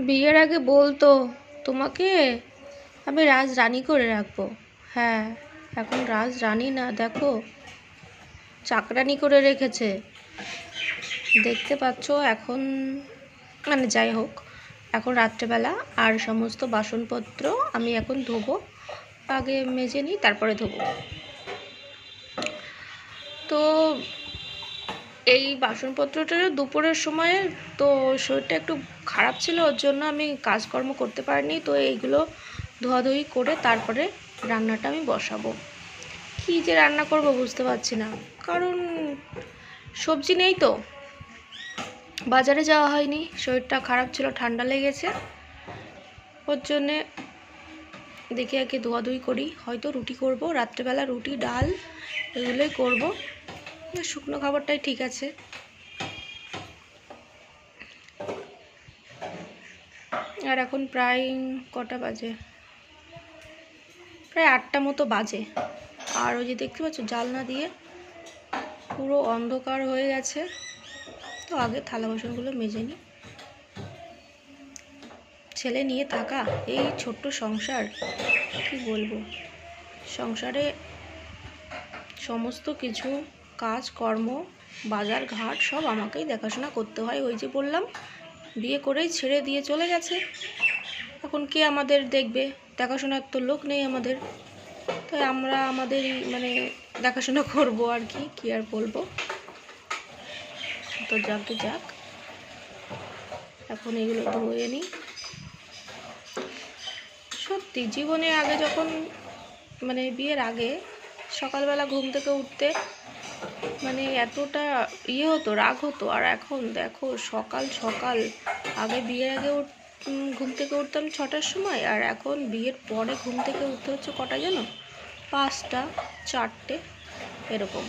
বিয়ের আগে বলতো তোমাকে আমি রাজরানী করে রাখবো। হ্যাঁ, এখন রাজরানী না, দেখো চাকরানি করে রেখেছে। দেখতে পাচ্ছ এখন, মানে যাই হোক, এখন রাত্রেবেলা আর সমস্ত বাসনপত্র আমি এখন ধোবো। আগে মেজে নিই, তারপরে ধোবো। তো এই বাসনপত্রটা দুপুরের সময়ে, তো শরীরটা একটু খারাপ ছিল, ওর জন্য আমি কাজকর্ম করতে পারিনি। তো এইগুলো ধোয়াধুয়ি করে তারপরে রান্নাটা আমি বসাবো। কী যে রান্না করব বুঝতে পারছি না, কারণ সবজি নেই তো, বাজারে যাওয়া হয়নি, শরীরটা খারাপ ছিল, ঠান্ডা লেগেছে, ওর জন্যে দেখে আগে ধোয়াধুয়ি করি। হয়তো রুটি করব রাত্রেবেলা, রুটি ডাল এগুলোই করব। শুকনো খাবারটাই ঠিক আছে। আর এখন প্রায় কটা বাজে, প্রায় 8টা মতো বাজে। আর ওই যে দেখতে পাচ্ছ জানলা দিয়ে পুরো অন্ধকার হয়ে গেছে। তো আগে থালা বাসনগুলো মেজে নিই। ছেলে নিয়ে থাকা এই ছোট্ট সংসার, কি বলবো, সংসারে সমস্ত কিছু কাজকর্ম, বাজার ঘাট সব আমাকেই দেখাশোনা করতে হয়। ওই যে বললাম, বিয়ে করেই ছেড়ে দিয়ে চলে গেছে, এখন কে আমাদের দেখবে? দেখাশোনার তো লোক নেই আমাদের, তাই আমরা আমাদেরই মানে দেখাশোনা করবো আর কি আর বলবো। তো যাকে যাক, এখন এগুলো ধুয়ে নিই। সত্যি জীবনে আগে যখন, মানে বিয়ের আগে সকালবেলা ঘুম থেকে উঠতে মানে এতটা হতো, রাগ হতো। আর এখন দেখো সকাল সকাল, আগে বিয়ের আগে ঘুম থেকে উঠতাম 6টার সময়, আর এখন বিয়ের পরে ঘুম থেকে উঠতে হচ্ছে কটা জানো? 5টা, 4টে এরকম।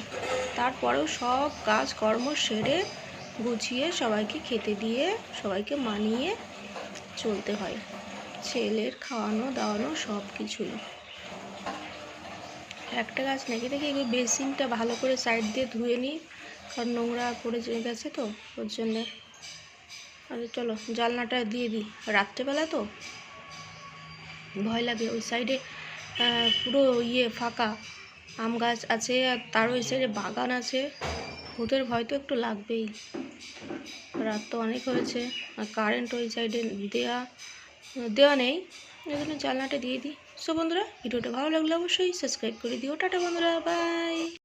তারপরেও সব কাজকর্ম সেরে গুছিয়ে সবাইকে খেতে দিয়ে সবাইকে মানিয়ে চলতে হয়। ছেলের খাওয়ানো দাওয়ানো সব কিছুই। একটা গাছ নাকি দেখি এই বেসিনটা ভালো করে সাইড দিয়ে ধুয়ে নিই, কারণ নোংরা পড়ে গেছে তো ওর জন্যে। আরে চলো জানলাটা দিয়ে দিই, রাত্রেবেলা তো ভয় লাগে। ওই সাইডে পুরো ফাঁকা, আম গাছ আছে, আর তার ওই সাইডে বাগান আছে, ভূতের ভয় তো একটু লাগবেই। রাত তো অনেক হয়েছে, আর কারেন্ট ওই সাইডে দেওয়া নেই, এই জন্য জানলাটা দিয়ে দিই। সো বন্ধুরা, ভিডিওটা ভালো লাগলে অবশ্যই সাবস্ক্রাইব করে দিও। টাটা বন্ধুরা, বাই।